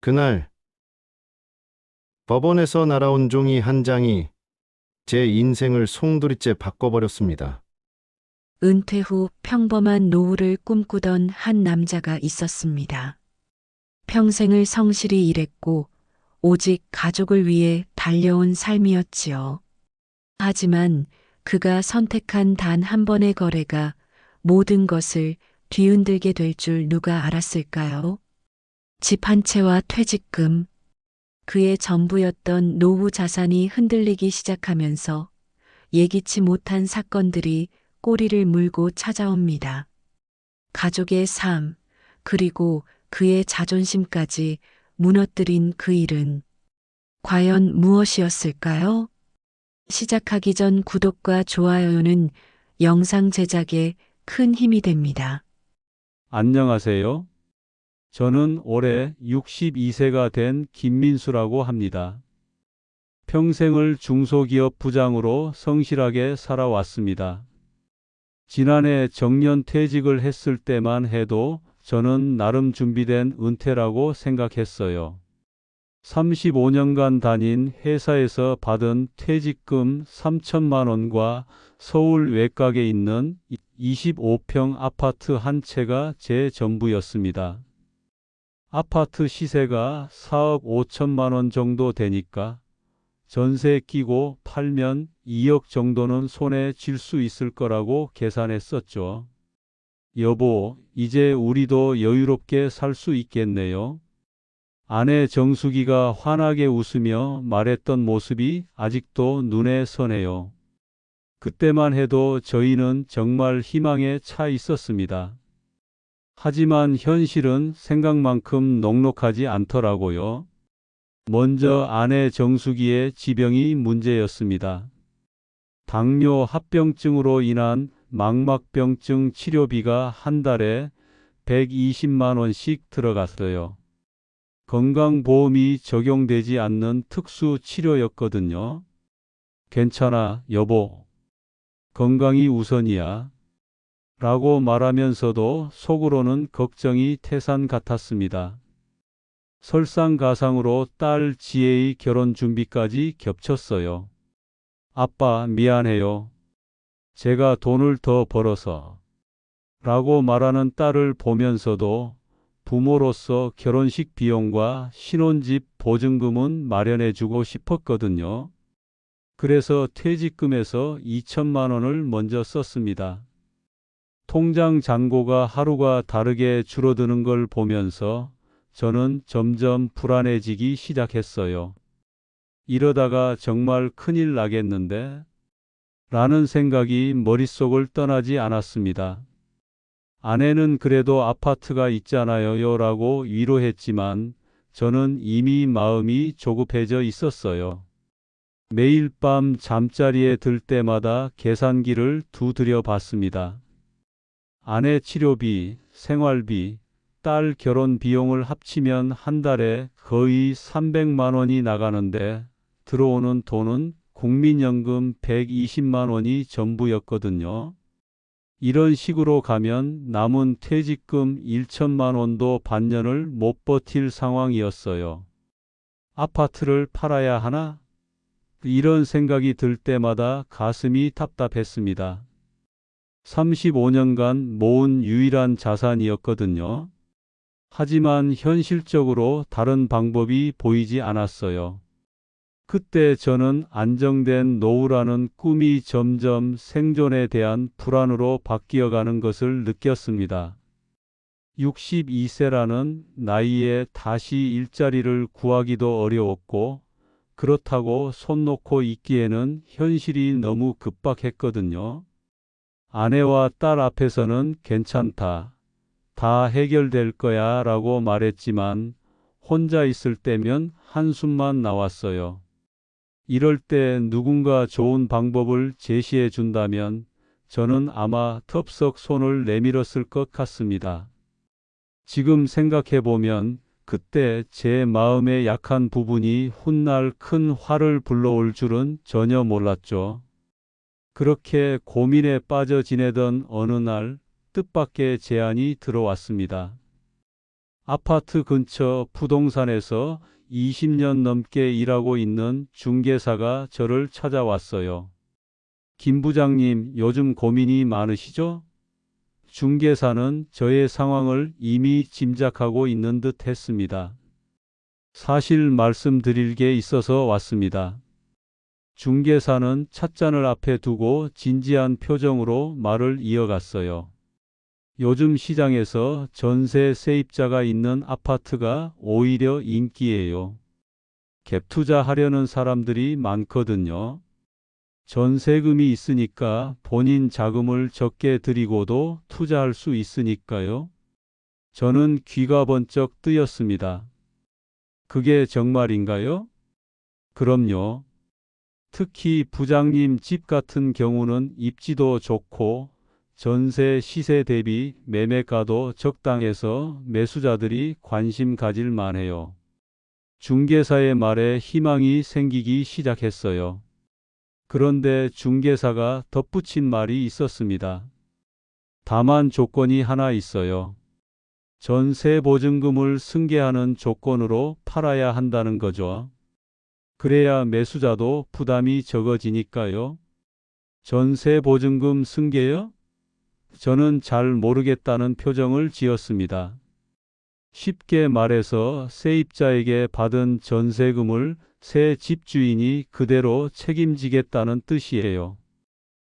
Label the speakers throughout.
Speaker 1: 그날 법원에서 날아온 종이 한 장이 제 인생을 송두리째 바꿔버렸습니다.
Speaker 2: 은퇴 후 평범한 노후를 꿈꾸던 한 남자가 있었습니다. 평생을 성실히 일했고 오직 가족을 위해 달려온 삶이었지요. 하지만 그가 선택한 단 한 번의 거래가 모든 것을 뒤흔들게 될 줄 누가 알았을까요? 집 한 채와 퇴직금, 그의 전부였던 노후 자산이 흔들리기 시작하면서 예기치 못한 사건들이 꼬리를 물고 찾아옵니다. 가족의 삶, 그리고 그의 자존심까지 무너뜨린 그 일은 과연 무엇이었을까요? 시작하기 전 구독과 좋아요는 영상 제작에 큰 힘이 됩니다.
Speaker 3: 안녕하세요. 저는 올해 62세가 된 김민수라고 합니다. 평생을 중소기업 부장으로 성실하게 살아왔습니다. 지난해 정년 퇴직을 했을 때만 해도 저는 나름 준비된 은퇴라고 생각했어요. 35년간 다닌 회사에서 받은 퇴직금 3천만 원과 서울 외곽에 있는 25평 아파트 한 채가 제 전부였습니다. 아파트 시세가 4억 5천만 원 정도 되니까 전세 끼고 팔면 2억 정도는 손에 쥘 수 있을 거라고 계산했었죠. 여보, 이제 우리도 여유롭게 살 수 있겠네요. 아내 정수기가 환하게 웃으며 말했던 모습이 아직도 눈에 선해요. 그때만 해도 저희는 정말 희망에 차 있었습니다. 하지만 현실은 생각만큼 녹록하지 않더라고요. 먼저 아내 정수기의 지병이 문제였습니다. 당뇨 합병증으로 인한 망막병증 치료비가 한 달에 120만 원씩 들어갔어요. 건강보험이 적용되지 않는 특수 치료였거든요. 괜찮아, 여보. 건강이 우선이야. 라고 말하면서도 속으로는 걱정이 태산 같았습니다. 설상가상으로 딸 지혜의 결혼 준비까지 겹쳤어요. 아빠, 미안해요. 제가 돈을 더 벌어서. 라고 말하는 딸을 보면서도 부모로서 결혼식 비용과 신혼집 보증금은 마련해주고 싶었거든요. 그래서 퇴직금에서 2천만 원을 먼저 썼습니다. 통장 잔고가 하루가 다르게 줄어드는 걸 보면서 저는 점점 불안해지기 시작했어요. 이러다가 정말 큰일 나겠는데? 라는 생각이 머릿속을 떠나지 않았습니다. 아내는 그래도 아파트가 있잖아요 라고 위로했지만 저는 이미 마음이 조급해져 있었어요. 매일 밤 잠자리에 들 때마다 계산기를 두드려 봤습니다. 아내 치료비, 생활비, 딸 결혼 비용을 합치면 한 달에 거의 300만 원이 나가는데 들어오는 돈은 국민연금 120만 원이 전부였거든요. 이런 식으로 가면 남은 퇴직금 1천만 원도 반년을 못 버틸 상황이었어요. 아파트를 팔아야 하나? 이런 생각이 들 때마다 가슴이 답답했습니다. 35년간 모은 유일한 자산이었거든요. 하지만 현실적으로 다른 방법이 보이지 않았어요. 그때 저는 안정된 노후라는 꿈이 점점 생존에 대한 불안으로 바뀌어가는 것을 느꼈습니다. 62세라는 나이에 다시 일자리를 구하기도 어려웠고, 그렇다고 손 놓고 있기에는 현실이 너무 급박했거든요. 아내와 딸 앞에서는 괜찮다, 다 해결될 거야 라고 말했지만 혼자 있을 때면 한숨만 나왔어요. 이럴 때 누군가 좋은 방법을 제시해 준다면 저는 아마 덥석 손을 내밀었을 것 같습니다. 지금 생각해 보면 그때 제 마음의 약한 부분이 훗날 큰 화를 불러올 줄은 전혀 몰랐죠. 그렇게 고민에 빠져 지내던 어느 날 뜻밖의 제안이 들어왔습니다. 아파트 근처 부동산에서 20년 넘게 일하고 있는 중개사가 저를 찾아왔어요. 김 부장님, 요즘 고민이 많으시죠? 중개사는 저의 상황을 이미 짐작하고 있는 듯 했습니다. 사실 말씀드릴 게 있어서 왔습니다. 중개사는 찻잔을 앞에 두고 진지한 표정으로 말을 이어갔어요. 요즘 시장에서 전세 세입자가 있는 아파트가 오히려 인기예요. 갭 투자하려는 사람들이 많거든요. 전세금이 있으니까 본인 자금을 적게 들이고도 투자할 수 있으니까요. 저는 귀가 번쩍 뜨였습니다. 그게 정말인가요? 그럼요. 특히 부장님 집 같은 경우는 입지도 좋고 전세 시세 대비 매매가도 적당해서 매수자들이 관심 가질 만해요. 중개사의 말에 희망이 생기기 시작했어요. 그런데 중개사가 덧붙인 말이 있었습니다. 다만 조건이 하나 있어요. 전세 보증금을 승계하는 조건으로 팔아야 한다는 거죠. 그래야 매수자도 부담이 적어지니까요. 전세 보증금 승계요? 저는 잘 모르겠다는 표정을 지었습니다. 쉽게 말해서 세입자에게 받은 전세금을 새 집주인이 그대로 책임지겠다는 뜻이에요.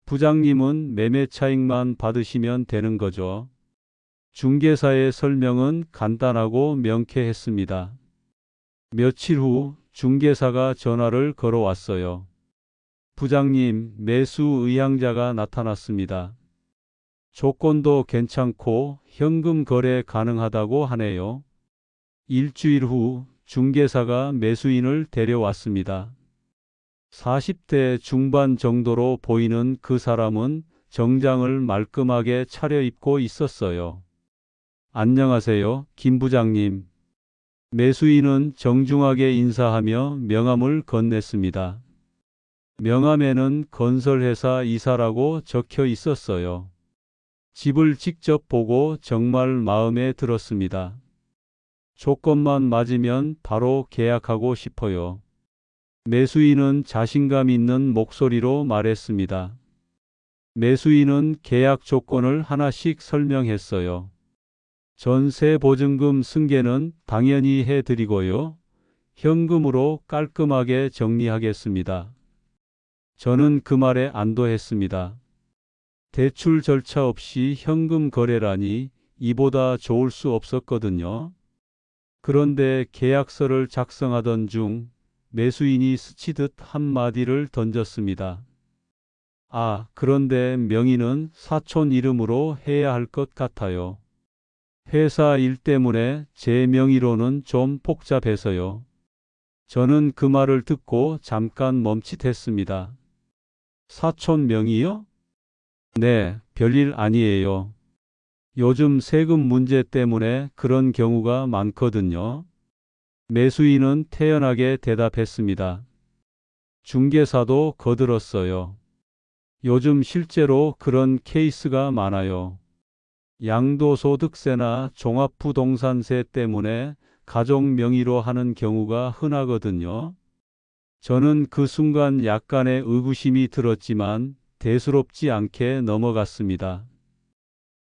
Speaker 3: 부장님은 매매 차익만 받으시면 되는 거죠. 중개사의 설명은 간단하고 명쾌했습니다. 며칠 후 중개사가 전화를 걸어왔어요. 부장님, 매수 의향자가 나타났습니다. 조건도 괜찮고 현금 거래 가능하다고 하네요. 일주일 후 중개사가 매수인을 데려왔습니다. 40대 중반 정도로 보이는 그 사람은 정장을 말끔하게 차려입고 있었어요. 안녕하세요, 김 부장님. 매수인은 정중하게 인사하며 명함을 건넸습니다. 명함에는 건설회사 이사라고 적혀 있었어요. 집을 직접 보고 정말 마음에 들었습니다. 조건만 맞으면 바로 계약하고 싶어요. 매수인은 자신감 있는 목소리로 말했습니다. 매수인은 계약 조건을 하나씩 설명했어요. 전세 보증금 승계는 당연히 해드리고요. 현금으로 깔끔하게 정리하겠습니다. 저는 그 말에 안도했습니다. 대출 절차 없이 현금 거래라니 이보다 좋을 수 없었거든요. 그런데 계약서를 작성하던 중 매수인이 스치듯 한마디를 던졌습니다. 아, 그런데 명의는 사촌 이름으로 해야 할 것 같아요. 회사 일 때문에 제 명의로는 좀 복잡해서요. 저는 그 말을 듣고 잠깐 멈칫했습니다. 사촌 명의요? 네, 별일 아니에요. 요즘 세금 문제 때문에 그런 경우가 많거든요. 매수인은 태연하게 대답했습니다. 중개사도 거들었어요. 요즘 실제로 그런 케이스가 많아요. 양도소득세나 종합부동산세 때문에 가족 명의로 하는 경우가 흔하거든요. 저는 그 순간 약간의 의구심이 들었지만 대수롭지 않게 넘어갔습니다.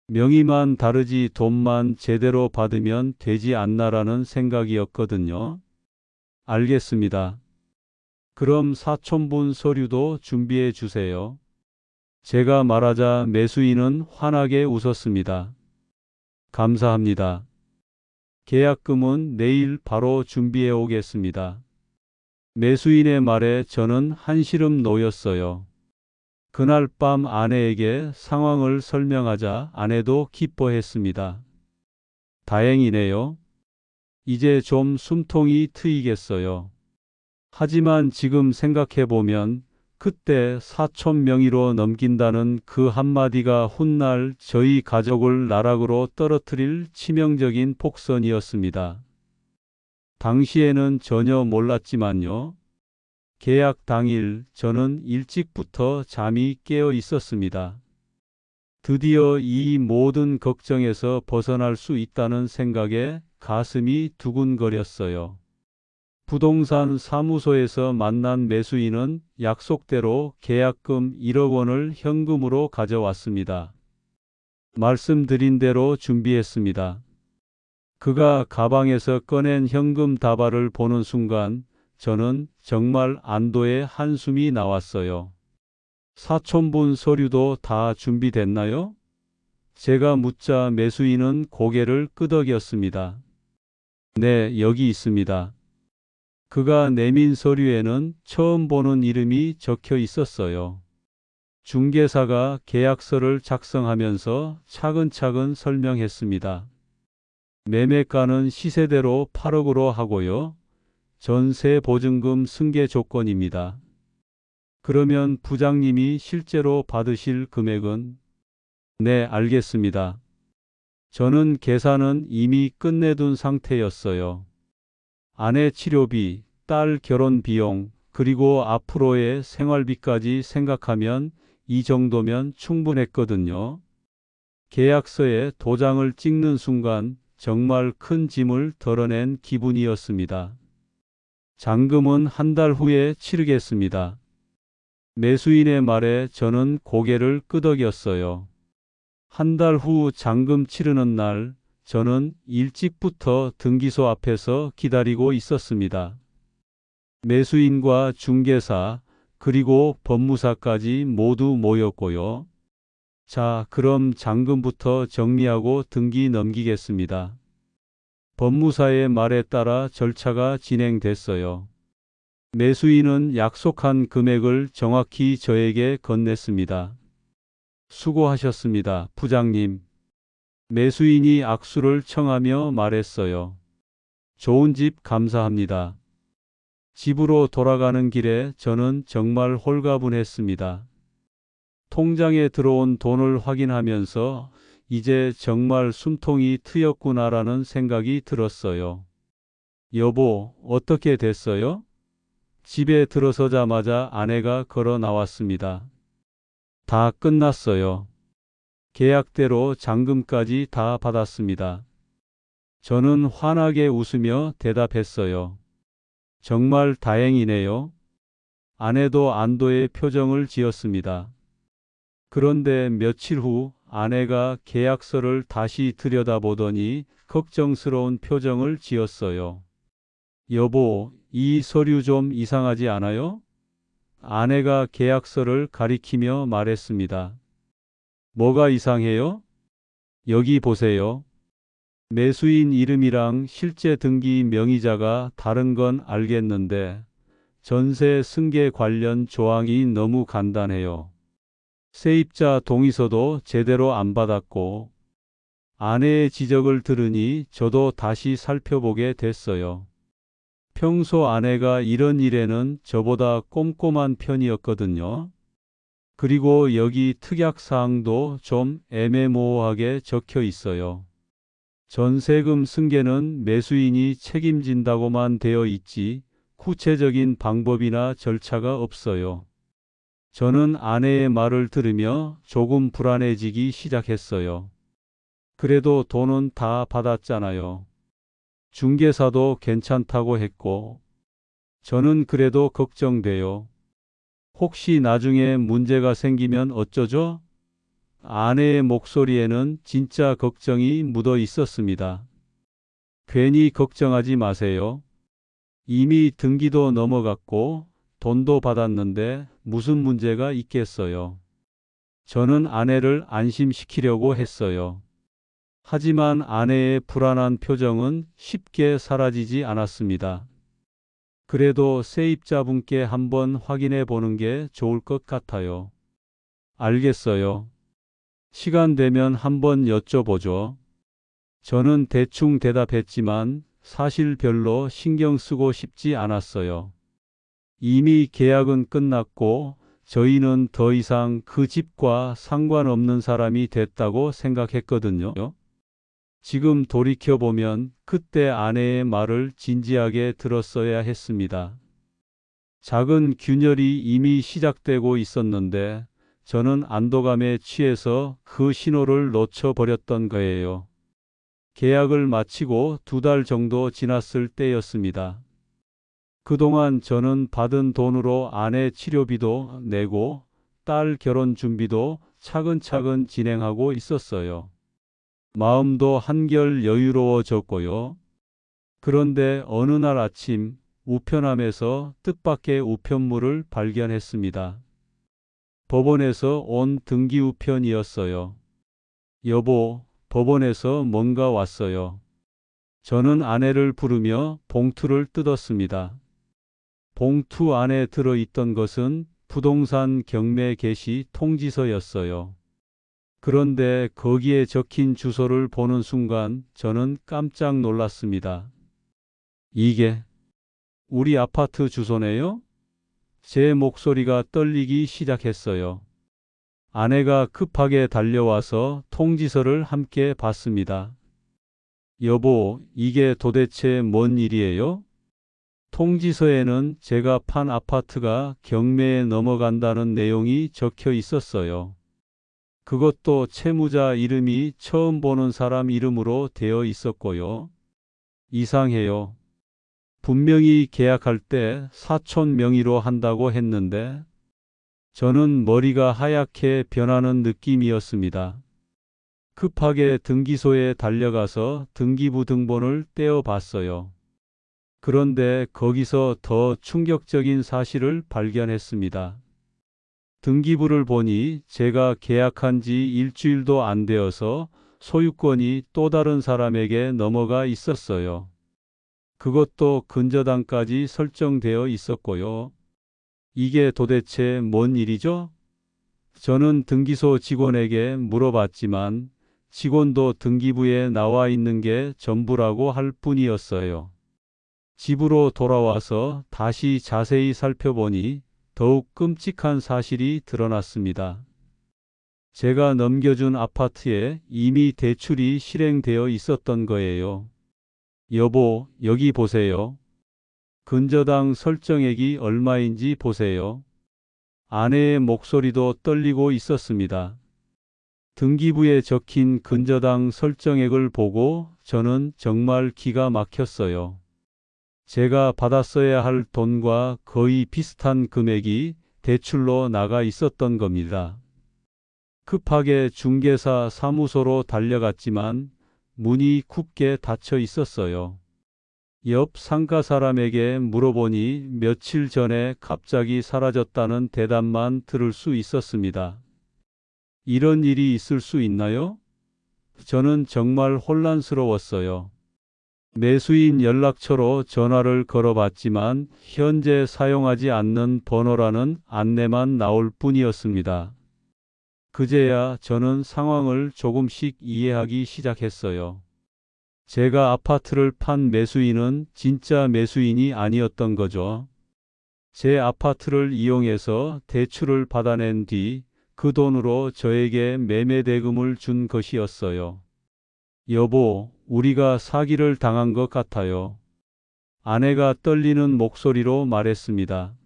Speaker 3: 명의만 다르지 돈만 제대로 받으면 되지 않나라는 생각이었거든요. 알겠습니다. 그럼 사촌분 서류도 준비해 주세요. 제가 말하자 매수인은 환하게 웃었습니다. 감사합니다. 계약금은 내일 바로 준비해 오겠습니다. 매수인의 말에 저는 한시름 놓였어요. 그날 밤 아내에게 상황을 설명하자 아내도 기뻐했습니다. 다행이네요. 이제 좀 숨통이 트이겠어요. 하지만 지금 생각해보면 그때 사촌 명의로 넘긴다는 그 한마디가 훗날 저희 가족을 나락으로 떨어뜨릴 치명적인 폭선이었습니다. 당시에는 전혀 몰랐지만요. 계약 당일 저는 일찍부터 잠이 깨어 있었습니다. 드디어 이 모든 걱정에서 벗어날 수 있다는 생각에 가슴이 두근거렸어요. 부동산 사무소에서 만난 매수인은 약속대로 계약금 1억 원을 현금으로 가져왔습니다. 말씀드린 대로 준비했습니다. 그가 가방에서 꺼낸 현금 다발을 보는 순간 저는 정말 안도의 한숨이 나왔어요. 사촌분 서류도 다 준비됐나요? 제가 묻자 매수인은 고개를 끄덕였습니다. 네, 여기 있습니다. 그가 내민 서류에는 처음 보는 이름이 적혀 있었어요. 중개사가 계약서를 작성하면서 차근차근 설명했습니다. 매매가는 시세대로 8억으로 하고요. 전세 보증금 승계 조건입니다. 그러면 부장님이 실제로 받으실 금액은? 네, 알겠습니다. 저는 계산은 이미 끝내둔 상태였어요. 아내 치료비, 딸 결혼 비용, 그리고 앞으로의 생활비까지 생각하면 이 정도면 충분했거든요. 계약서에 도장을 찍는 순간 정말 큰 짐을 덜어낸 기분이었습니다. 잔금은 한 달 후에 치르겠습니다. 매수인의 말에 저는 고개를 끄덕였어요. 한 달 후 잔금 치르는 날, 저는 일찍부터 등기소 앞에서 기다리고 있었습니다. 매수인과 중개사, 그리고 법무사까지 모두 모였고요. 자, 그럼 잔금부터 정리하고 등기 넘기겠습니다. 법무사의 말에 따라 절차가 진행됐어요. 매수인은 약속한 금액을 정확히 저에게 건넸습니다. 수고하셨습니다, 부장님. 매수인이 악수를 청하며 말했어요. 좋은 집 감사합니다. 집으로 돌아가는 길에 저는 정말 홀가분했습니다. 통장에 들어온 돈을 확인하면서 이제 정말 숨통이 트였구나라는 생각이 들었어요. 여보, 어떻게 됐어요? 집에 들어서자마자 아내가 걸어 나왔습니다. 다 끝났어요. 계약대로 잔금까지 다 받았습니다. 저는 환하게 웃으며 대답했어요. 정말 다행이네요. 아내도 안도의 표정을 지었습니다. 그런데 며칠 후 아내가 계약서를 다시 들여다보더니 걱정스러운 표정을 지었어요. 여보, 이 서류 좀 이상하지 않아요? 아내가 계약서를 가리키며 말했습니다. 뭐가 이상해요? 여기 보세요. 매수인 이름이랑 실제 등기 명의자가 다른 건 알겠는데 전세 승계 관련 조항이 너무 간단해요. 세입자 동의서도 제대로 안 받았고 아내의 지적을 들으니 저도 다시 살펴보게 됐어요. 평소 아내가 이런 일에는 저보다 꼼꼼한 편이었거든요. 그리고 여기 특약사항도 좀 애매모호하게 적혀 있어요. 전세금 승계는 매수인이 책임진다고만 되어 있지 구체적인 방법이나 절차가 없어요. 저는 아내의 말을 들으며 조금 불안해지기 시작했어요. 그래도 돈은 다 받았잖아요. 중개사도 괜찮다고 했고, 저는 그래도 걱정돼요. 혹시 나중에 문제가 생기면 어쩌죠? 아내의 목소리에는 진짜 걱정이 묻어 있었습니다. 괜히 걱정하지 마세요. 이미 등기도 넘어갔고 돈도 받았는데 무슨 문제가 있겠어요. 저는 아내를 안심시키려고 했어요. 하지만 아내의 불안한 표정은 쉽게 사라지지 않았습니다. 그래도 세입자분께 한번 확인해 보는 게 좋을 것 같아요. 알겠어요. 시간 되면 한번 여쭤보죠. 저는 대충 대답했지만 사실 별로 신경 쓰고 싶지 않았어요. 이미 계약은 끝났고 저희는 더 이상 그 집과 상관없는 사람이 됐다고 생각했거든요. 지금 돌이켜보면 그때 아내의 말을 진지하게 들었어야 했습니다. 작은 균열이 이미 시작되고 있었는데 저는 안도감에 취해서 그 신호를 놓쳐버렸던 거예요. 계약을 마치고 2달 정도 지났을 때였습니다. 그동안 저는 받은 돈으로 아내 치료비도 내고 딸 결혼 준비도 차근차근 진행하고 있었어요. 마음도 한결 여유로워졌고요. 그런데 어느 날 아침 우편함에서 뜻밖의 우편물을 발견했습니다. 법원에서 온 등기 우편이었어요. 여보, 법원에서 뭔가 왔어요. 저는 아내를 부르며 봉투를 뜯었습니다. 봉투 안에 들어있던 것은 부동산 경매 개시 통지서였어요. 그런데 거기에 적힌 주소를 보는 순간 저는 깜짝 놀랐습니다. 이게 우리 아파트 주소네요? 제 목소리가 떨리기 시작했어요. 아내가 급하게 달려와서 통지서를 함께 봤습니다. 여보, 이게 도대체 뭔 일이에요? 통지서에는 제가 판 아파트가 경매에 넘어간다는 내용이 적혀 있었어요. 그것도 채무자 이름이 처음 보는 사람 이름으로 되어 있었고요. 이상해요. 분명히 계약할 때 사촌 명의로 한다고 했는데 저는 머리가 하얗게 변하는 느낌이었습니다. 급하게 등기소에 달려가서 등기부 등본을 떼어봤어요. 그런데 거기서 더 충격적인 사실을 발견했습니다. 등기부를 보니 제가 계약한 지 일주일도 안 되어서 소유권이 또 다른 사람에게 넘어가 있었어요. 그것도 근저당까지 설정되어 있었고요. 이게 도대체 뭔 일이죠? 저는 등기소 직원에게 물어봤지만 직원도 등기부에 나와 있는 게 전부라고 할 뿐이었어요. 집으로 돌아와서 다시 자세히 살펴보니 더욱 끔찍한 사실이 드러났습니다. 제가 넘겨준 아파트에 이미 대출이 실행되어 있었던 거예요. 여보, 여기 보세요. 근저당 설정액이 얼마인지 보세요. 아내의 목소리도 떨리고 있었습니다. 등기부에 적힌 근저당 설정액을 보고 저는 정말 기가 막혔어요. 제가 받았어야 할 돈과 거의 비슷한 금액이 대출로 나가 있었던 겁니다. 급하게 중개사 사무소로 달려갔지만 문이 굳게 닫혀 있었어요. 옆 상가 사람에게 물어보니 며칠 전에 갑자기 사라졌다는 대답만 들을 수 있었습니다. 이런 일이 있을 수 있나요? 저는 정말 혼란스러웠어요. 매수인 연락처로 전화를 걸어봤지만 현재 사용하지 않는 번호라는 안내만 나올 뿐이었습니다. 그제야 저는 상황을 조금씩 이해하기 시작했어요. 제가 아파트를 판 매수인은 진짜 매수인이 아니었던 거죠. 제 아파트를 이용해서 대출을 받아낸 뒤 그 돈으로 저에게 매매 대금을 준 것이었어요. 여보, 우리가 사기를 당한 것 같아요. 아내가 떨리는 목소리로 말했습니다.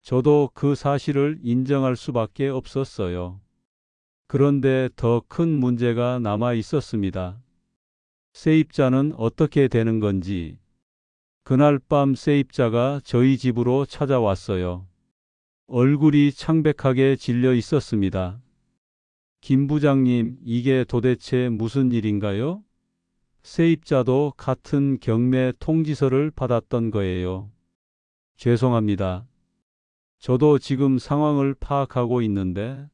Speaker 3: 저도 그 사실을 인정할 수밖에 없었어요. 그런데 더 큰 문제가 남아 있었습니다. 세입자는 어떻게 되는 건지. 그날 밤 세입자가 저희 집으로 찾아왔어요. 얼굴이 창백하게 질려 있었습니다. 김 부장님, 이게 도대체 무슨 일인가요? 세입자도 같은 경매 통지서를 받았던 거예요. 죄송합니다. 저도 지금 상황을 파악하고 있는데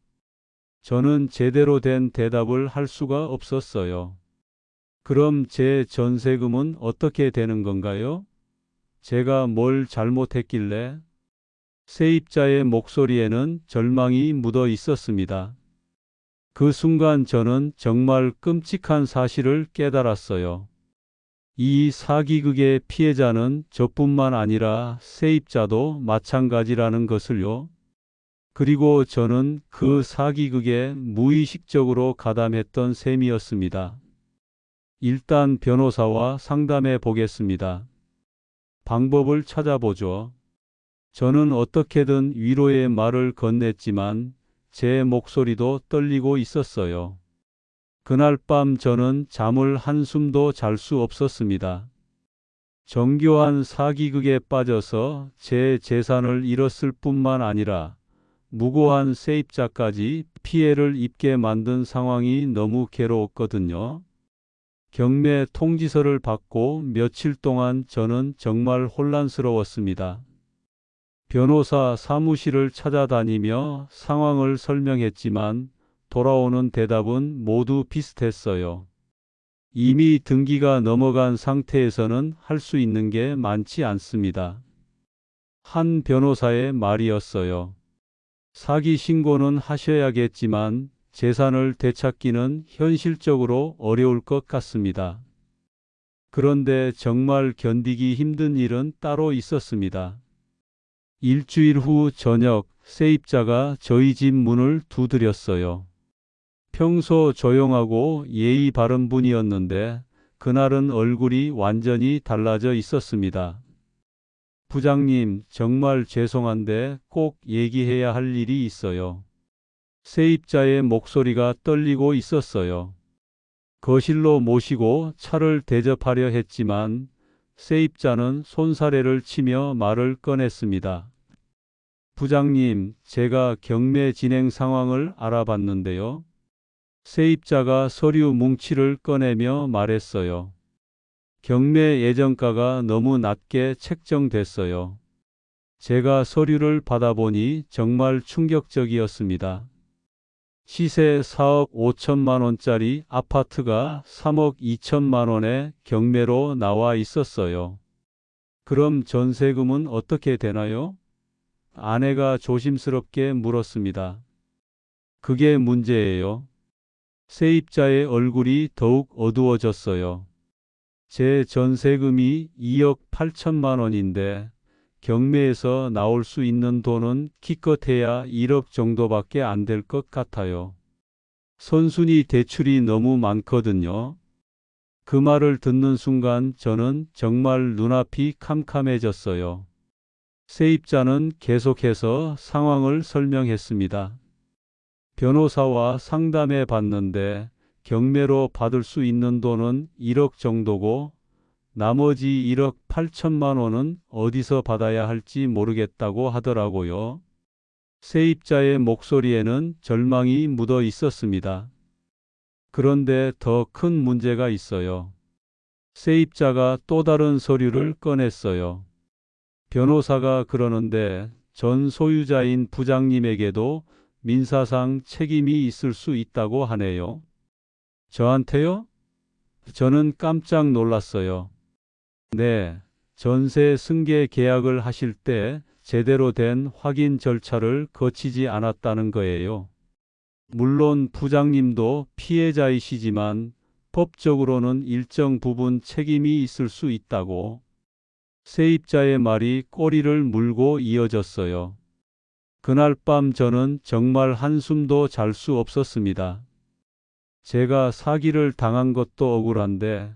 Speaker 3: 저는 제대로 된 대답을 할 수가 없었어요. 그럼 제 전세금은 어떻게 되는 건가요? 제가 뭘 잘못했길래? 세입자의 목소리에는 절망이 묻어 있었습니다. 그 순간 저는 정말 끔찍한 사실을 깨달았어요. 이 사기극의 피해자는 저뿐만 아니라 세입자도 마찬가지라는 것을요. 그리고 저는 그 사기극에 무의식적으로 가담했던 셈이었습니다. 일단 변호사와 상담해 보겠습니다. 방법을 찾아보죠. 저는 어떻게든 위로의 말을 건넸지만 제 목소리도 떨리고 있었어요. 그날 밤 저는 잠을 한숨도 잘 수 없었습니다. 정교한 사기극에 빠져서 제 재산을 잃었을 뿐만 아니라 무고한 세입자까지 피해를 입게 만든 상황이 너무 괴로웠거든요. 경매 통지서를 받고 며칠 동안 저는 정말 혼란스러웠습니다. 변호사 사무실을 찾아다니며 상황을 설명했지만 돌아오는 대답은 모두 비슷했어요. 이미 등기가 넘어간 상태에서는 할 수 있는 게 많지 않습니다. 한 변호사의 말이었어요. 사기 신고는 하셔야겠지만 재산을 되찾기는 현실적으로 어려울 것 같습니다. 그런데 정말 견디기 힘든 일은 따로 있었습니다. 일주일 후 저녁 세입자가 저희 집 문을 두드렸어요. 평소 조용하고 예의 바른 분이었는데 그날은 얼굴이 완전히 달라져 있었습니다. 부장님, 정말 죄송한데 꼭 얘기해야 할 일이 있어요. 세입자의 목소리가 떨리고 있었어요. 거실로 모시고 차를 대접하려 했지만 세입자는 손사래를 치며 말을 꺼냈습니다. 부장님, 제가 경매 진행 상황을 알아봤는데요. 세입자가 서류 뭉치를 꺼내며 말했어요. 경매 예정가가 너무 낮게 책정됐어요. 제가 서류를 받아보니 정말 충격적이었습니다. 시세 4억 5천만 원짜리 아파트가 3억 2천만 원에 경매로 나와 있었어요. 그럼 전세금은 어떻게 되나요? 아내가 조심스럽게 물었습니다. 그게 문제예요. 세입자의 얼굴이 더욱 어두워졌어요. 제 전세금이 2억 8천만 원인데 경매에서 나올 수 있는 돈은 기껏해야 1억 정도밖에 안 될 것 같아요. 선순위 대출이 너무 많거든요. 그 말을 듣는 순간 저는 정말 눈앞이 캄캄해졌어요. 세입자는 계속해서 상황을 설명했습니다. 변호사와 상담해 봤는데 경매로 받을 수 있는 돈은 1억 정도고 나머지 1억 8천만 원은 어디서 받아야 할지 모르겠다고 하더라고요. 세입자의 목소리에는 절망이 묻어 있었습니다. 그런데 더 큰 문제가 있어요. 세입자가 또 다른 서류를 꺼냈어요. 변호사가 그러는데 전 소유자인 부장님에게도 민사상 책임이 있을 수 있다고 하네요. 저한테요? 저는 깜짝 놀랐어요. 네, 전세 승계 계약을 하실 때 제대로 된 확인 절차를 거치지 않았다는 거예요. 물론 부장님도 피해자이시지만 법적으로는 일정 부분 책임이 있을 수 있다고. 세입자의 말이 꼬리를 물고 이어졌어요. 그날 밤 저는 정말 한숨도 잘 수 없었습니다. 제가 사기를 당한 것도 억울한데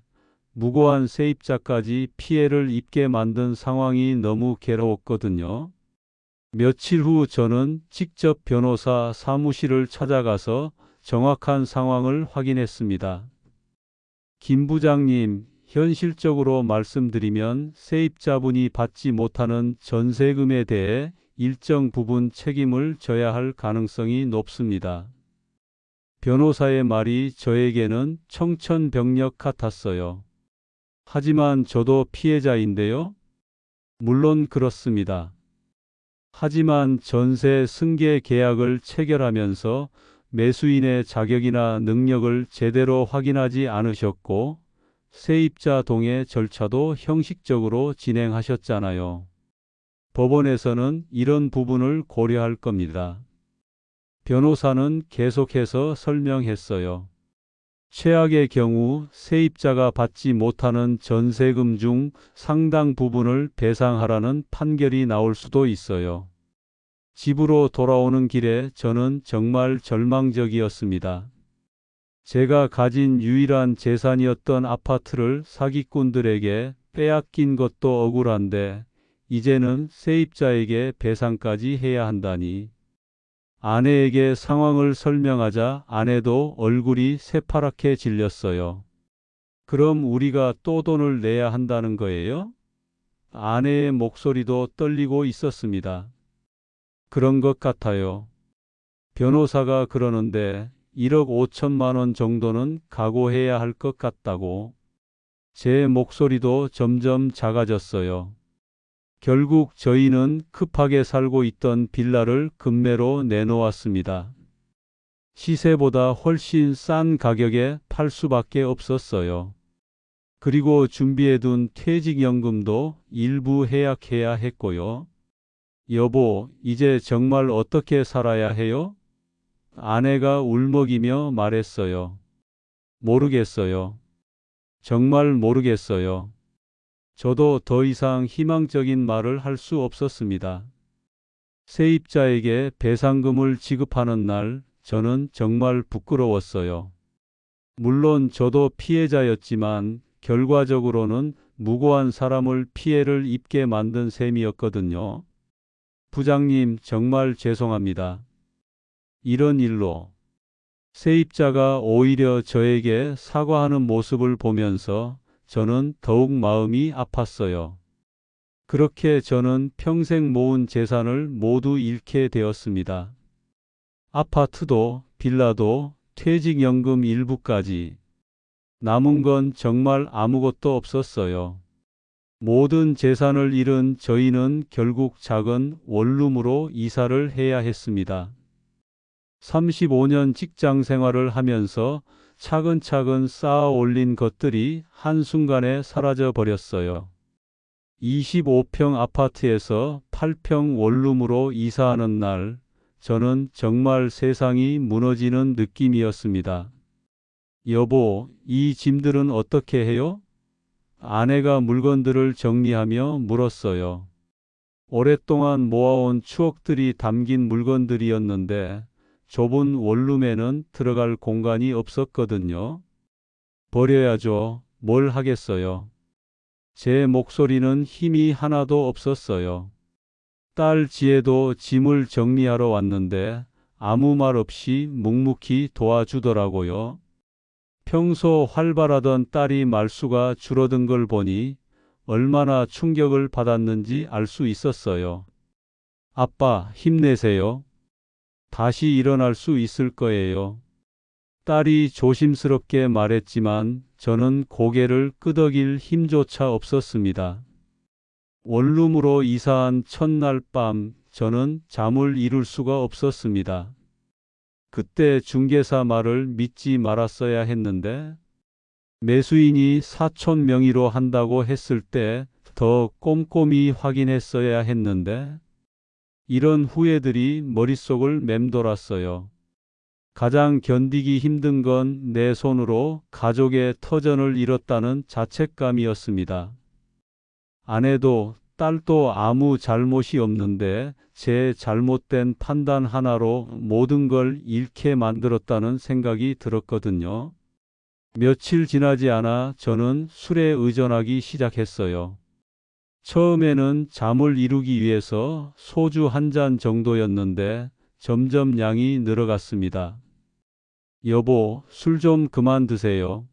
Speaker 3: 무고한 세입자까지 피해를 입게 만든 상황이 너무 괴로웠거든요. 며칠 후 저는 직접 변호사 사무실을 찾아가서 정확한 상황을 확인했습니다. 김 부장님, 현실적으로 말씀드리면 세입자분이 받지 못하는 전세금에 대해 일정 부분 책임을 져야 할 가능성이 높습니다. 변호사의 말이 저에게는 청천벽력 같았어요. 하지만 저도 피해자인데요. 물론 그렇습니다. 하지만 전세 승계 계약을 체결하면서 매수인의 자격이나 능력을 제대로 확인하지 않으셨고 세입자 동의 절차도 형식적으로 진행하셨잖아요. 법원에서는 이런 부분을 고려할 겁니다. 변호사는 계속해서 설명했어요. 최악의 경우 세입자가 받지 못하는 전세금 중 상당 부분을 배상하라는 판결이 나올 수도 있어요. 집으로 돌아오는 길에 저는 정말 절망적이었습니다. 제가 가진 유일한 재산이었던 아파트를 사기꾼들에게 빼앗긴 것도 억울한데 이제는 세입자에게 배상까지 해야 한다니. 아내에게 상황을 설명하자 아내도 얼굴이 새파랗게 질렸어요. 그럼 우리가 또 돈을 내야 한다는 거예요? 아내의 목소리도 떨리고 있었습니다. 그런 것 같아요. 변호사가 그러는데 1억 5천만 원 정도는 각오해야 할 것 같다고. 제 목소리도 점점 작아졌어요. 결국 저희는 급하게 살고 있던 빌라를 급매로 내놓았습니다. 시세보다 훨씬 싼 가격에 팔 수밖에 없었어요. 그리고 준비해둔 퇴직연금도 일부 해약해야 했고요. 여보, 이제 정말 어떻게 살아야 해요? 아내가 울먹이며 말했어요. 모르겠어요. 정말 모르겠어요. 저도 더 이상 희망적인 말을 할 수 없었습니다. 세입자에게 배상금을 지급하는 날, 저는 정말 부끄러웠어요. 물론 저도 피해자였지만 결과적으로는 무고한 사람을 피해를 입게 만든 셈이었거든요. 부장님, 정말 죄송합니다. 이런 일로 세입자가 오히려 저에게 사과하는 모습을 보면서 저는 더욱 마음이 아팠어요. 그렇게 저는 평생 모은 재산을 모두 잃게 되었습니다. 아파트도, 빌라도, 퇴직연금 일부까지. 남은 건 정말 아무것도 없었어요. 모든 재산을 잃은 저희는 결국 작은 원룸으로 이사를 해야 했습니다. 35년 직장 생활을 하면서 차근차근 쌓아 올린 것들이 한순간에 사라져 버렸어요. 25평 아파트에서 8평 원룸으로 이사하는 날, 저는 정말 세상이 무너지는 느낌이었습니다. 여보, 이 짐들은 어떻게 해요? 아내가 물건들을 정리하며 물었어요. 오랫동안 모아온 추억들이 담긴 물건들이었는데 좁은 원룸에는 들어갈 공간이 없었거든요. 버려야죠. 뭘 하겠어요. 제 목소리는 힘이 하나도 없었어요. 딸 지혜도 짐을 정리하러 왔는데 아무 말 없이 묵묵히 도와주더라고요. 평소 활발하던 딸이 말수가 줄어든 걸 보니 얼마나 충격을 받았는지 알 수 있었어요. 아빠, 힘내세요. 다시 일어날 수 있을 거예요. 딸이 조심스럽게 말했지만 저는 고개를 끄덕일 힘조차 없었습니다. 원룸으로 이사한 첫날 밤, 저는 잠을 이룰 수가 없었습니다. 그때 중개사 말을 믿지 말았어야 했는데, 매수인이 사촌 명의로 한다고 했을 때 더 꼼꼼히 확인했어야 했는데, 이런 후회들이 머릿속을 맴돌았어요. 가장 견디기 힘든 건 내 손으로 가족의 터전을 잃었다는 자책감이었습니다. 아내도 딸도 아무 잘못이 없는데 제 잘못된 판단 하나로 모든 걸 잃게 만들었다는 생각이 들었거든요. 며칠 지나지 않아 저는 술에 의존하기 시작했어요. 처음에는 잠을 이루기 위해서 소주 한 잔 정도였는데 점점 양이 늘어갔습니다. 여보, 술 좀 그만 드세요.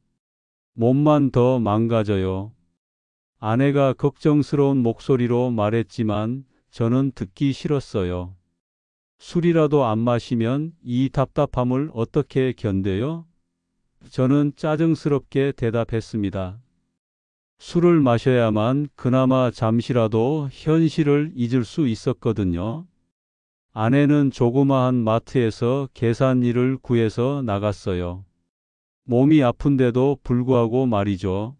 Speaker 3: 몸만 더 망가져요. 아내가 걱정스러운 목소리로 말했지만 저는 듣기 싫었어요. 술이라도 안 마시면 이 답답함을 어떻게 견뎌요? 저는 짜증스럽게 대답했습니다. 술을 마셔야만 그나마 잠시라도 현실을 잊을 수 있었거든요. 아내는 조그마한 마트에서 계산일을 구해서 나갔어요. 몸이 아픈데도 불구하고 말이죠.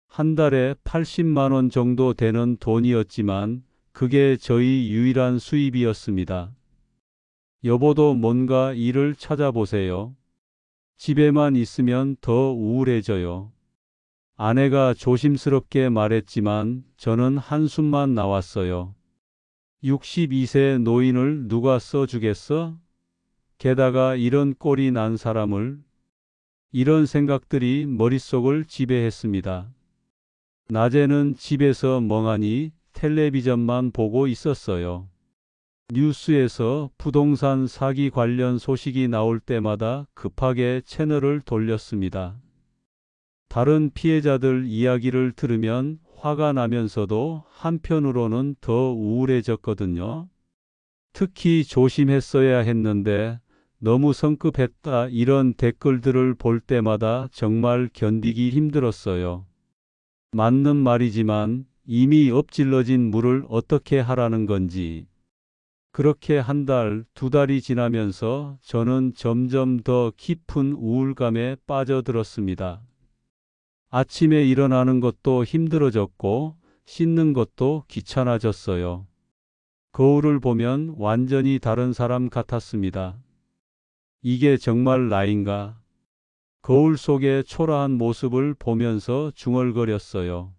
Speaker 3: 한 달에 80만 원 정도 되는 돈이었지만 그게 저희 유일한 수입이었습니다. 여보도 뭔가 일을 찾아보세요. 집에만 있으면 더 우울해져요. 아내가 조심스럽게 말했지만 저는 한숨만 나왔어요. 62세 노인을 누가 써주겠어? 게다가 이런 꼴이 난 사람을. 이런 생각들이 머릿속을 지배했습니다. 낮에는 집에서 멍하니 텔레비전만 보고 있었어요. 뉴스에서 부동산 사기 관련 소식이 나올 때마다 급하게 채널을 돌렸습니다. 다른 피해자들 이야기를 들으면 화가 나면서도 한편으로는 더 우울해졌거든요. 특히 조심했어야 했는데 너무 성급했다 이런 댓글들을 볼 때마다 정말 견디기 힘들었어요. 맞는 말이지만 이미 엎질러진 물을 어떻게 하라는 건지. 그렇게 한 달, 두 달이 지나면서 저는 점점 더 깊은 우울감에 빠져들었습니다. 아침에 일어나는 것도 힘들어졌고 씻는 것도 귀찮아졌어요. 거울을 보면 완전히 다른 사람 같았습니다. 이게 정말 나인가? 거울 속의 초라한 모습을 보면서 중얼거렸어요.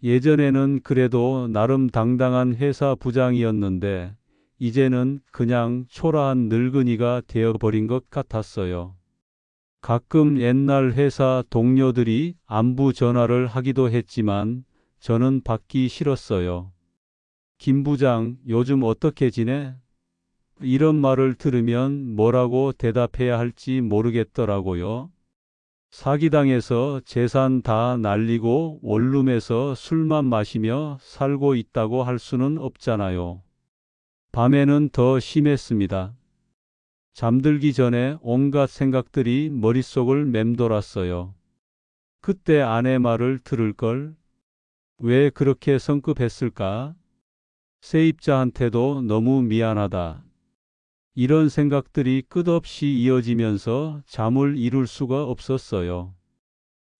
Speaker 3: 예전에는 그래도 나름 당당한 회사 부장이었는데 이제는 그냥 초라한 늙은이가 되어버린 것 같았어요. 가끔 옛날 회사 동료들이 안부 전화를 하기도 했지만 저는 받기 싫었어요. 김 부장, 요즘 어떻게 지내? 이런 말을 들으면 뭐라고 대답해야 할지 모르겠더라고요. 사기당해서 재산 다 날리고 원룸에서 술만 마시며 살고 있다고 할 수는 없잖아요. 밤에는 더 심했습니다. 잠들기 전에 온갖 생각들이 머릿속을 맴돌았어요. 그때 아내 말을 들을 걸? 왜 그렇게 성급했을까? 세입자한테도 너무 미안하다. 이런 생각들이 끝없이 이어지면서 잠을 이룰 수가 없었어요.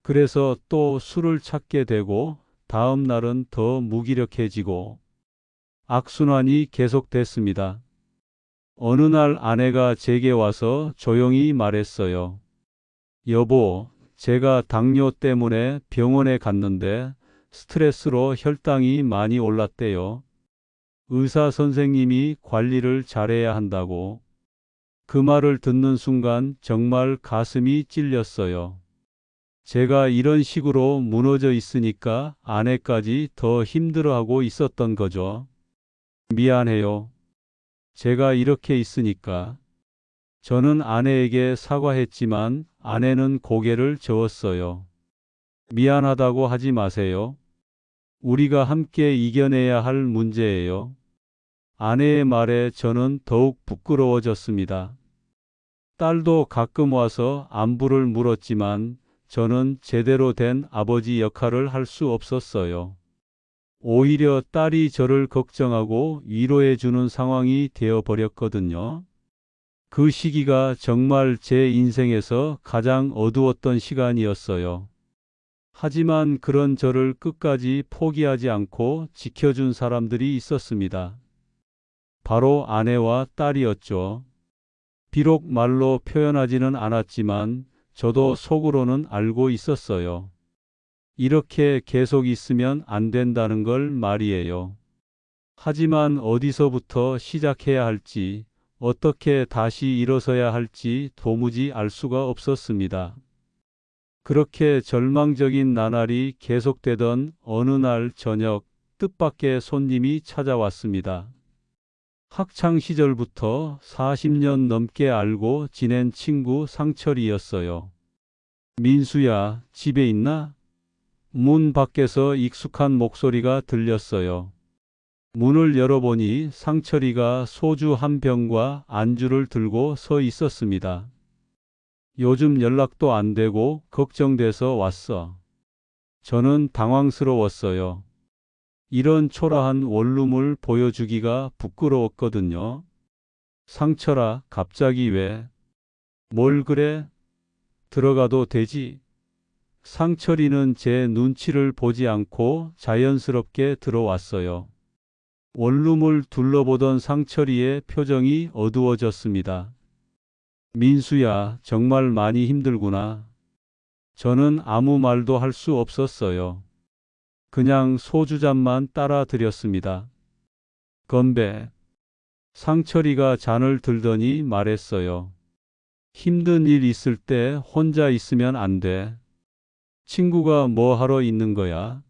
Speaker 3: 그래서 또 술을 찾게 되고 다음 날은 더 무기력해지고 악순환이 계속됐습니다. 어느 날 아내가 제게 와서 조용히 말했어요. 여보, 제가 당뇨 때문에 병원에 갔는데 스트레스로 혈당이 많이 올랐대요. 의사 선생님이 관리를 잘해야 한다고. 그 말을 듣는 순간 정말 가슴이 찔렸어요. 제가 이런 식으로 무너져 있으니까 아내까지 더 힘들어하고 있었던 거죠. 미안해요. 제가 이렇게 있으니까. 저는 아내에게 사과했지만 아내는 고개를 저었어요. 미안하다고 하지 마세요. 우리가 함께 이겨내야 할 문제예요. 아내의 말에 저는 더욱 부끄러워졌습니다. 딸도 가끔 와서 안부를 물었지만 저는 제대로 된 아버지 역할을 할 수 없었어요. 오히려 딸이 저를 걱정하고 위로해 주는 상황이 되어버렸거든요. 그 시기가 정말 제 인생에서 가장 어두웠던 시간이었어요. 하지만 그런 저를 끝까지 포기하지 않고 지켜준 사람들이 있었습니다. 바로 아내와 딸이었죠. 비록 말로 표현하지는 않았지만 저도 속으로는 알고 있었어요. 이렇게 계속 있으면 안 된다는 걸 말이에요. 하지만 어디서부터 시작해야 할지, 어떻게 다시 일어서야 할지 도무지 알 수가 없었습니다. 그렇게 절망적인 나날이 계속되던 어느 날 저녁, 뜻밖의 손님이 찾아왔습니다. 학창 시절부터 40년 넘게 알고 지낸 친구 상철이었어요. 민수야, 집에 있나? 문 밖에서 익숙한 목소리가 들렸어요. 문을 열어보니 상철이가 소주 한 병과 안주를 들고 서 있었습니다. 요즘 연락도 안 되고 걱정돼서 왔어. 저는 당황스러웠어요. 이런 초라한 원룸을 보여주기가 부끄러웠거든요. 상철아, 갑자기 왜? 뭘 그래? 들어가도 되지? 상철이는 제 눈치를 보지 않고 자연스럽게 들어왔어요. 원룸을 둘러보던 상철이의 표정이 어두워졌습니다. 민수야, 정말 많이 힘들구나. 저는 아무 말도 할 수 없었어요. 그냥 소주잔만 따라 드렸습니다. 건배. 상철이가 잔을 들더니 말했어요. 힘든 일 있을 때 혼자 있으면 안 돼. 친구가 뭐 하러 있는 거야?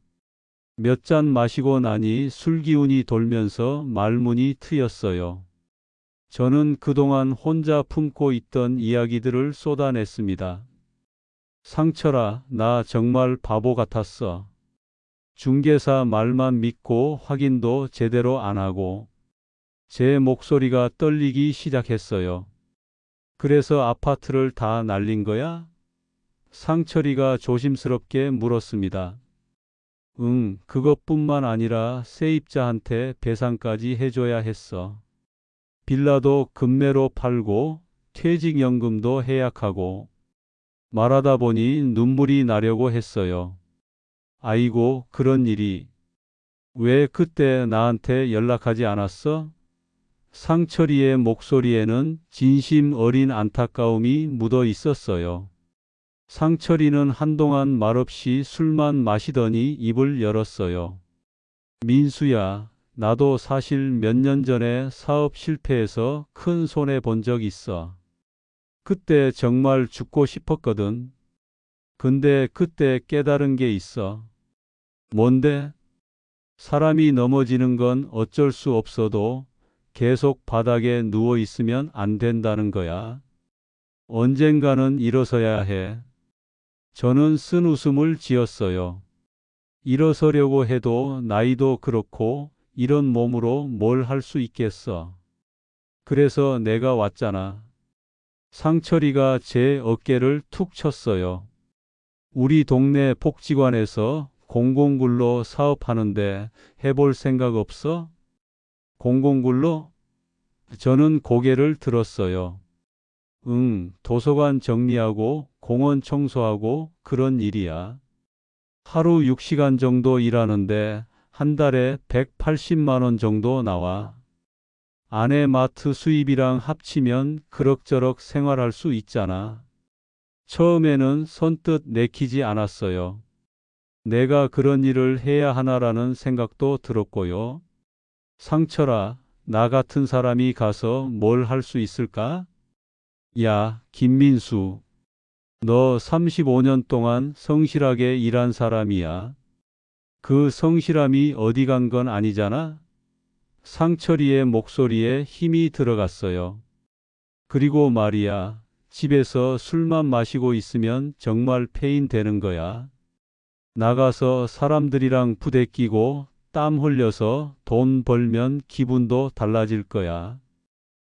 Speaker 3: 몇 잔 마시고 나니 술기운이 돌면서 말문이 트였어요. 저는 그동안 혼자 품고 있던 이야기들을 쏟아냈습니다. 상철아, 나 정말 바보 같았어. 중개사 말만 믿고 확인도 제대로 안 하고. 제 목소리가 떨리기 시작했어요. 그래서 아파트를 다 날린 거야? 상철이가 조심스럽게 물었습니다. 응, 그것뿐만 아니라 세입자한테 배상까지 해줘야 했어. 빌라도 급매로 팔고 퇴직연금도 해약하고. 말하다 보니 눈물이 나려고 했어요. 아이고, 그런 일이. 왜 그때 나한테 연락하지 않았어? 상철이의 목소리에는 진심 어린 안타까움이 묻어 있었어요. 상철이는 한동안 말없이 술만 마시더니 입을 열었어요. 민수야, 나도 사실 몇 년 전에 사업 실패해서 큰 손해 본 적 있어. 그때 정말 죽고 싶었거든. 근데 그때 깨달은 게 있어. 뭔데? 사람이 넘어지는 건 어쩔 수 없어도 계속 바닥에 누워 있으면 안 된다는 거야. 언젠가는 일어서야 해. 저는 쓴 웃음을 지었어요. 일어서려고 해도 나이도 그렇고 이런 몸으로 뭘 할 수 있겠어. 그래서 내가 왔잖아. 상철이가 제 어깨를 툭 쳤어요. 우리 동네 복지관에서 공공근로 사업하는데 해볼 생각 없어? 공공근로? 저는 고개를 들었어요. 응, 도서관 정리하고 공원 청소하고 그런 일이야. 하루 6시간 정도 일하는데 한 달에 180만 원 정도 나와. 아내 마트 수입이랑 합치면 그럭저럭 생활할 수 있잖아. 처음에는 선뜻 내키지 않았어요. 내가 그런 일을 해야 하나라는 생각도 들었고요. 상철아, 나 같은 사람이 가서 뭘 할 수 있을까? 야, 김민수. 너 35년 동안 성실하게 일한 사람이야. 그 성실함이 어디 간 건 아니잖아? 상철이의 목소리에 힘이 들어갔어요. 그리고 말이야, 집에서 술만 마시고 있으면 정말 폐인 되는 거야. 나가서 사람들이랑 부대끼고 땀 흘려서 돈 벌면 기분도 달라질 거야.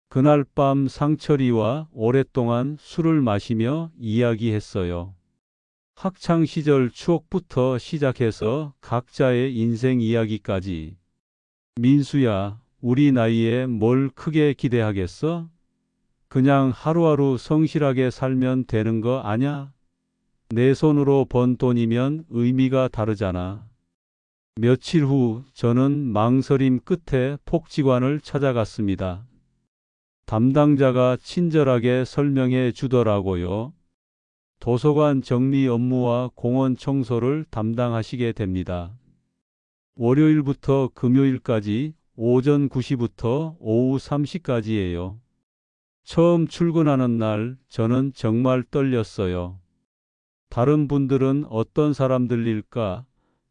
Speaker 3: 그날 밤 상철이와 오랫동안 술을 마시며 이야기했어요. 학창 시절 추억부터 시작해서 각자의 인생 이야기까지. 민수야, 우리 나이에 뭘 크게 기대하겠어? 그냥 하루하루 성실하게 살면 되는 거 아냐? 내 손으로 번 돈이면 의미가 다르잖아. 며칠 후 저는 망설임 끝에 복지관을 찾아갔습니다. 담당자가 친절하게 설명해 주더라고요. 도서관 정리 업무와 공원 청소를 담당하시게 됩니다. 월요일부터 금요일까지 오전 9시부터 오후 3시까지예요. 처음 출근하는 날 저는 정말 떨렸어요. 다른 분들은 어떤 사람들일까?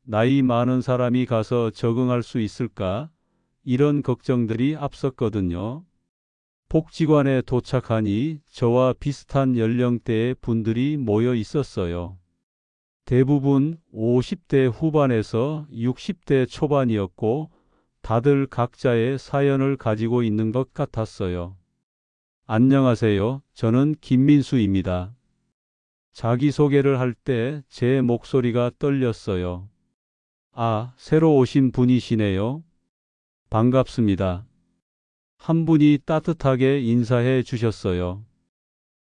Speaker 3: 나이 많은 사람이 가서 적응할 수 있을까? 이런 걱정들이 앞섰거든요. 복지관에 도착하니 저와 비슷한 연령대의 분들이 모여 있었어요. 대부분 50대 후반에서 60대 초반이었고 다들 각자의 사연을 가지고 있는 것 같았어요. 안녕하세요. 저는 김민수입니다. 자기소개를 할 때 제 목소리가 떨렸어요. 아, 새로 오신 분이시네요. 반갑습니다. 한 분이 따뜻하게 인사해 주셨어요.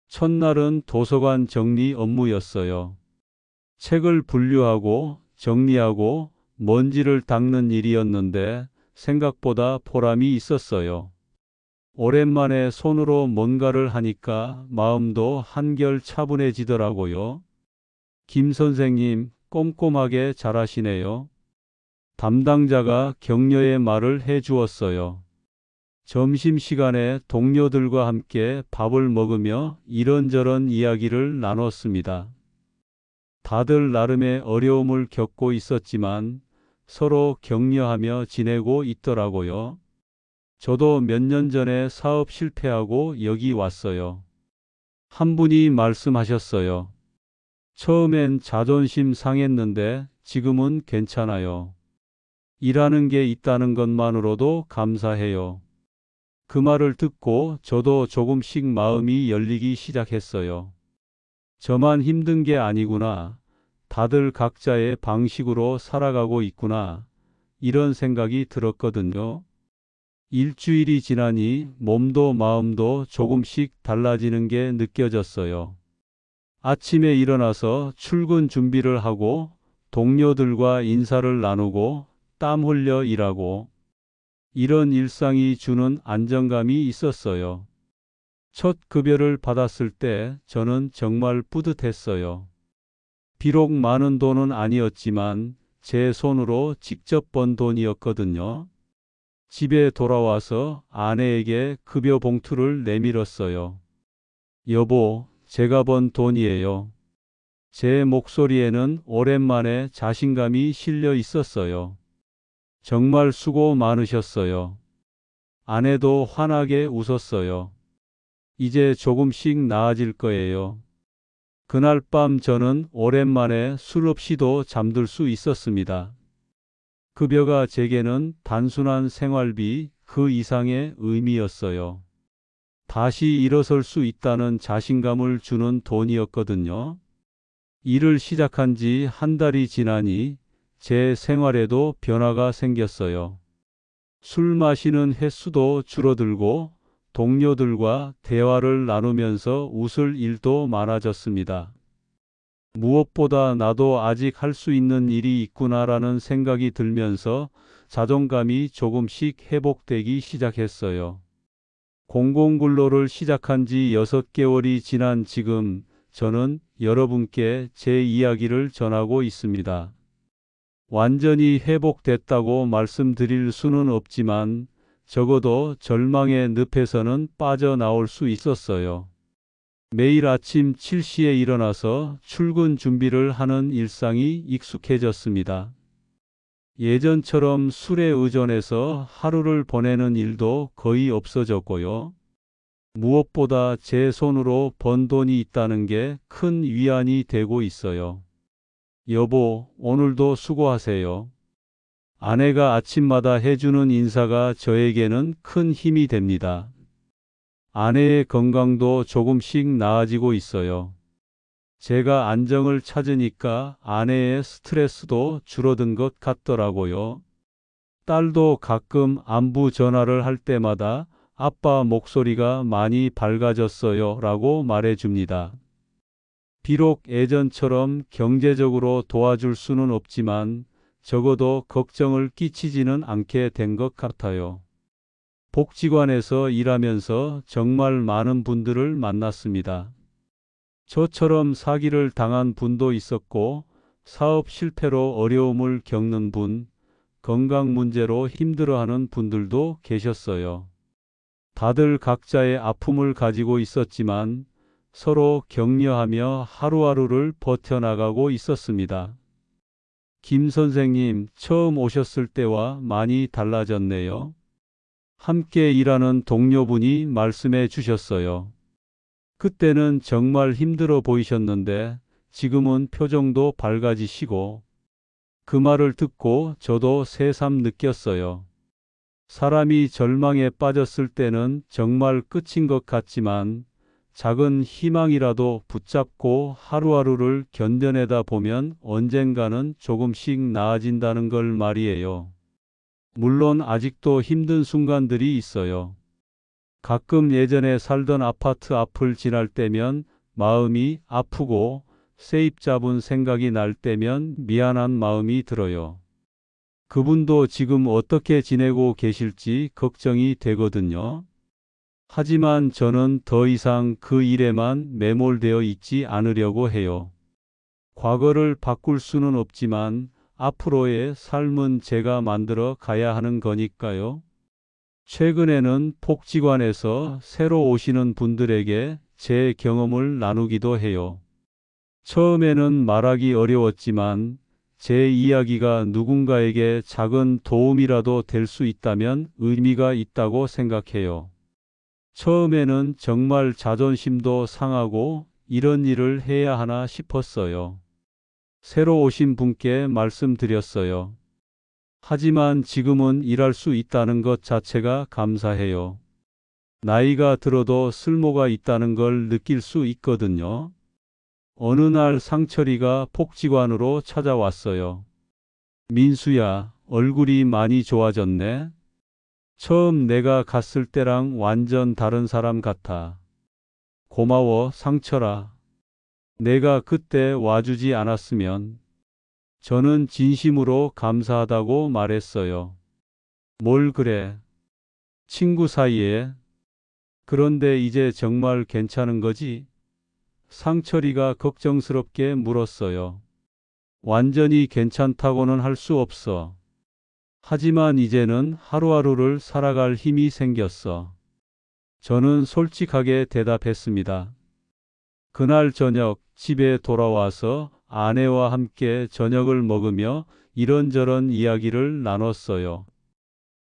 Speaker 3: 첫날은 도서관 정리 업무였어요. 책을 분류하고 정리하고 먼지를 닦는 일이었는데 생각보다 보람이 있었어요. 오랜만에 손으로 뭔가를 하니까 마음도 한결 차분해지더라고요. 김 선생님, 꼼꼼하게 잘하시네요. 담당자가 격려의 말을 해 주었어요. 점심시간에 동료들과 함께 밥을 먹으며 이런저런 이야기를 나눴습니다. 다들 나름의 어려움을 겪고 있었지만 서로 격려하며 지내고 있더라고요. 저도 몇 년 전에 사업 실패하고 여기 왔어요. 한 분이 말씀하셨어요. 처음엔 자존심 상했는데 지금은 괜찮아요. 일하는 게 있다는 것만으로도 감사해요. 그 말을 듣고 저도 조금씩 마음이 열리기 시작했어요. 저만 힘든 게 아니구나. 다들 각자의 방식으로 살아가고 있구나. 이런 생각이 들었거든요. 일주일이 지나니 몸도 마음도 조금씩 달라지는 게 느껴졌어요. 아침에 일어나서 출근 준비를 하고 동료들과 인사를 나누고 땀 흘려 일하고 이런 일상이 주는 안정감이 있었어요. 첫 급여를 받았을 때 저는 정말 뿌듯했어요. 비록 많은 돈은 아니었지만 제 손으로 직접 번 돈이었거든요. 집에 돌아와서 아내에게 급여 봉투를 내밀었어요. 여보, 제가 번 돈이에요. 제 목소리에는 오랜만에 자신감이 실려 있었어요. 정말 수고 많으셨어요. 아내도 환하게 웃었어요. 이제 조금씩 나아질 거예요. 그날 밤 저는 오랜만에 술 없이도 잠들 수 있었습니다. 급여가 제게는 단순한 생활비 그 이상의 의미였어요. 다시 일어설 수 있다는 자신감을 주는 돈이었거든요. 일을 시작한 지 한 달이 지나니 제 생활에도 변화가 생겼어요. 술 마시는 횟수도 줄어들고 동료들과 대화를 나누면서 웃을 일도 많아졌습니다. 무엇보다 나도 아직 할 수 있는 일이 있구나라는 생각이 들면서 자존감이 조금씩 회복되기 시작했어요. 공공근로를 시작한 지 6개월이 지난 지금 저는 여러분께 제 이야기를 전하고 있습니다. 완전히 회복됐다고 말씀드릴 수는 없지만 적어도 절망의 늪에서는 빠져나올 수 있었어요. 매일 아침 7시에 일어나서 출근 준비를 하는 일상이 익숙해졌습니다. 예전처럼 술에 의존해서 하루를 보내는 일도 거의 없어졌고요. 무엇보다 제 손으로 번 돈이 있다는 게 큰 위안이 되고 있어요. 여보, 오늘도 수고하세요. 아내가 아침마다 해주는 인사가 저에게는 큰 힘이 됩니다. 아내의 건강도 조금씩 나아지고 있어요. 제가 안정을 찾으니까 아내의 스트레스도 줄어든 것 같더라고요. 딸도 가끔 안부 전화를 할 때마다 아빠 목소리가 많이 밝아졌어요 라고 말해줍니다. 비록 예전처럼 경제적으로 도와줄 수는 없지만 적어도 걱정을 끼치지는 않게 된 것 같아요. 복지관에서 일하면서 정말 많은 분들을 만났습니다. 저처럼 사기를 당한 분도 있었고 사업 실패로 어려움을 겪는 분, 건강 문제로 힘들어하는 분들도 계셨어요. 다들 각자의 아픔을 가지고 있었지만 서로 격려하며 하루하루를 버텨나가고 있었습니다. 김 선생님, 처음 오셨을 때와 많이 달라졌네요. 함께 일하는 동료분이 말씀해 주셨어요. 그때는 정말 힘들어 보이셨는데 지금은 표정도 밝아지시고 그 말을 듣고 저도 새삼 느꼈어요. 사람이 절망에 빠졌을 때는 정말 끝인 것 같지만 작은 희망이라도 붙잡고 하루하루를 견뎌내다 보면 언젠가는 조금씩 나아진다는 걸 말이에요. 물론 아직도 힘든 순간들이 있어요. 가끔 예전에 살던 아파트 앞을 지날 때면 마음이 아프고 세입 잡은 생각이 날 때면 미안한 마음이 들어요. 그분도 지금 어떻게 지내고 계실지 걱정이 되거든요. 하지만 저는 더 이상 그 일에만 매몰되어 있지 않으려고 해요. 과거를 바꿀 수는 없지만 앞으로의 삶은 제가 만들어 가야 하는 거니까요. 최근에는 복지관에서 새로 오시는 분들에게 제 경험을 나누기도 해요. 처음에는 말하기 어려웠지만 제 이야기가 누군가에게 작은 도움이라도 될 수 있다면 의미가 있다고 생각해요. 처음에는 정말 자존심도 상하고 이런 일을 해야 하나 싶었어요. 새로 오신 분께 말씀드렸어요. 하지만 지금은 일할 수 있다는 것 자체가 감사해요. 나이가 들어도 쓸모가 있다는 걸 느낄 수 있거든요. 어느 날 상철이가 복지관으로 찾아왔어요. 민수야, 얼굴이 많이 좋아졌네. 처음 내가 갔을 때랑 완전 다른 사람 같아. 고마워, 상철아. 내가 그때 와주지 않았으면. 저는 진심으로 감사하다고 말했어요. 뭘 그래? 친구 사이에. 그런데 이제 정말 괜찮은 거지? 상철이가 걱정스럽게 물었어요. 완전히 괜찮다고는 할 수 없어. 하지만 이제는 하루하루를 살아갈 힘이 생겼어. 저는 솔직하게 대답했습니다. 그날 저녁 집에 돌아와서 아내와 함께 저녁을 먹으며 이런저런 이야기를 나눴어요.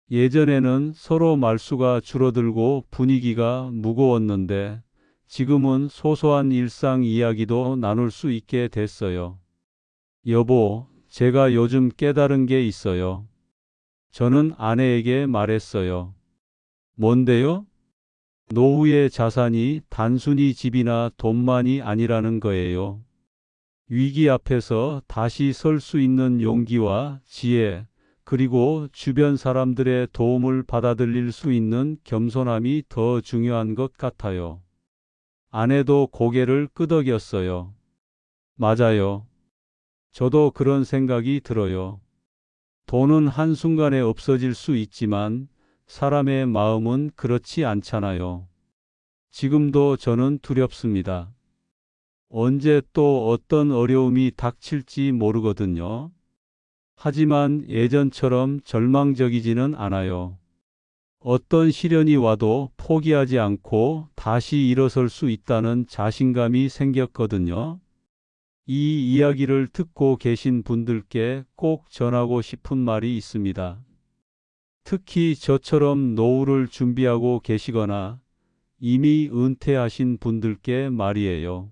Speaker 3: 예전에는 서로 말수가 줄어들고 분위기가 무거웠는데 지금은 소소한 일상 이야기도 나눌 수 있게 됐어요. 여보, 제가 요즘 깨달은 게 있어요. 저는 아내에게 말했어요. 뭔데요? 노후의 자산이 단순히 집이나 돈만이 아니라는 거예요. 위기 앞에서 다시 설 수 있는 용기와 지혜, 그리고 주변 사람들의 도움을 받아들일 수 있는 겸손함이 더 중요한 것 같아요. 아내도 고개를 끄덕였어요. 맞아요. 저도 그런 생각이 들어요. 돈은 한순간에 없어질 수 있지만 사람의 마음은 그렇지 않잖아요. 지금도 저는 두렵습니다. 언제 또 어떤 어려움이 닥칠지 모르거든요. 하지만 예전처럼 절망적이지는 않아요. 어떤 시련이 와도 포기하지 않고 다시 일어설 수 있다는 자신감이 생겼거든요. 이 이야기를 듣고 계신 분들께 꼭 전하고 싶은 말이 있습니다. 특히 저처럼 노후를 준비하고 계시거나 이미 은퇴하신 분들께 말이에요.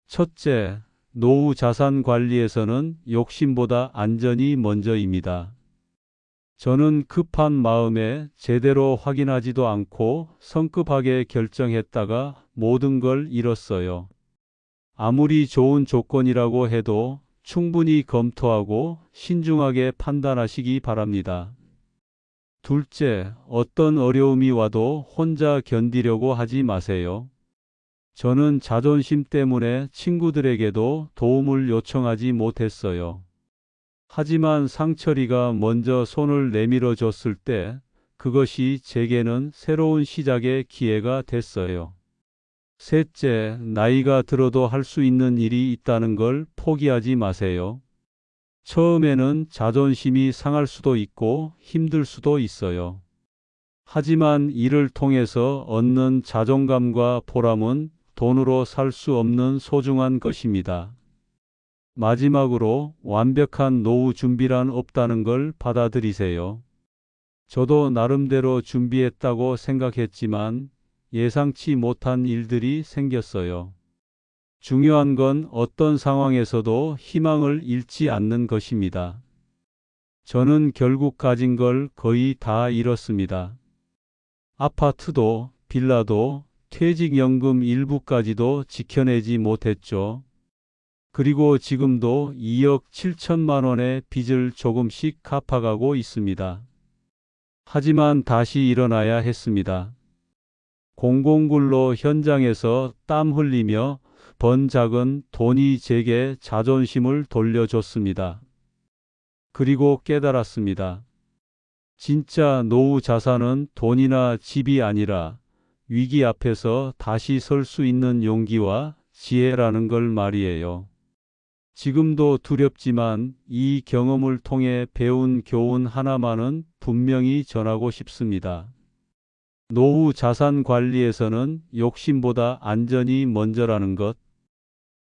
Speaker 3: 첫째, 노후 자산 관리에서는 욕심보다 안전이 먼저입니다. 저는 급한 마음에 제대로 확인하지도 않고 성급하게 결정했다가 모든 걸 잃었어요. 아무리 좋은 조건이라고 해도 충분히 검토하고 신중하게 판단하시기 바랍니다. 둘째, 어떤 어려움이 와도 혼자 견디려고 하지 마세요. 저는 자존심 때문에 친구들에게도 도움을 요청하지 못했어요. 하지만 상철이가 먼저 손을 내밀어 줬을 때 그것이 제게는 새로운 시작의 기회가 됐어요. 셋째, 나이가 들어도 할 수 있는 일이 있다는 걸 포기하지 마세요. 처음에는 자존심이 상할 수도 있고 힘들 수도 있어요. 하지만 이를 통해서 얻는 자존감과 보람은 돈으로 살 수 없는 소중한 것입니다. 마지막으로 완벽한 노후 준비란 없다는 걸 받아들이세요. 저도 나름대로 준비했다고 생각했지만 예상치 못한 일들이 생겼어요. 중요한 건 어떤 상황에서도 희망을 잃지 않는 것입니다. 저는 결국 가진 걸 거의 다 잃었습니다. 아파트도, 빌라도, 퇴직연금 일부까지도 지켜내지 못했죠. 그리고 지금도 2억 7천만 원의 빚을 조금씩 갚아가고 있습니다. 하지만 다시 일어나야 했습니다. 공공근로 현장에서 땀 흘리며 번 작은 돈이 제게 자존심을 돌려줬습니다. 그리고 깨달았습니다. 진짜 노후 자산은 돈이나 집이 아니라 위기 앞에서 다시 설 수 있는 용기와 지혜라는 걸 말이에요. 지금도 두렵지만 이 경험을 통해 배운 교훈 하나만은 분명히 전하고 싶습니다. 노후 자산 관리에서는 욕심보다 안전이 먼저라는 것.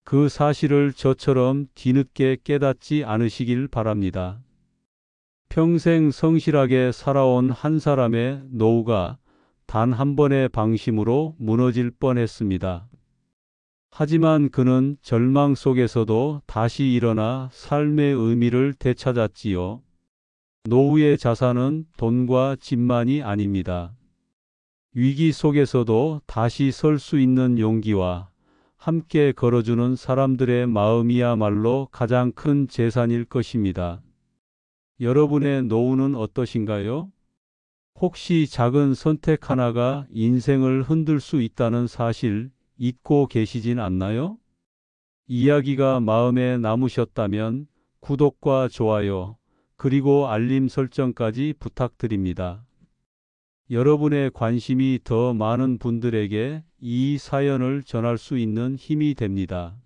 Speaker 3: 그 사실을 저처럼 뒤늦게 깨닫지 않으시길 바랍니다. 평생 성실하게 살아온 한 사람의 노후가 단 한 번의 방심으로 무너질 뻔했습니다. 하지만 그는 절망 속에서도 다시 일어나 삶의 의미를 되찾았지요. 노후의 자산은 돈과 집만이 아닙니다. 위기 속에서도 다시 설 수 있는 용기와 함께 걸어주는 사람들의 마음이야말로 가장 큰 재산일 것입니다. 여러분의 노후는 어떠신가요? 혹시 작은 선택 하나가 인생을 흔들 수 있다는 사실 잊고 계시진 않나요? 이야기가 마음에 남으셨다면 구독과 좋아요, 그리고 알림 설정까지 부탁드립니다. 여러분의 관심이 더 많은 분들에게 이 사연을 전할 수 있는 힘이 됩니다.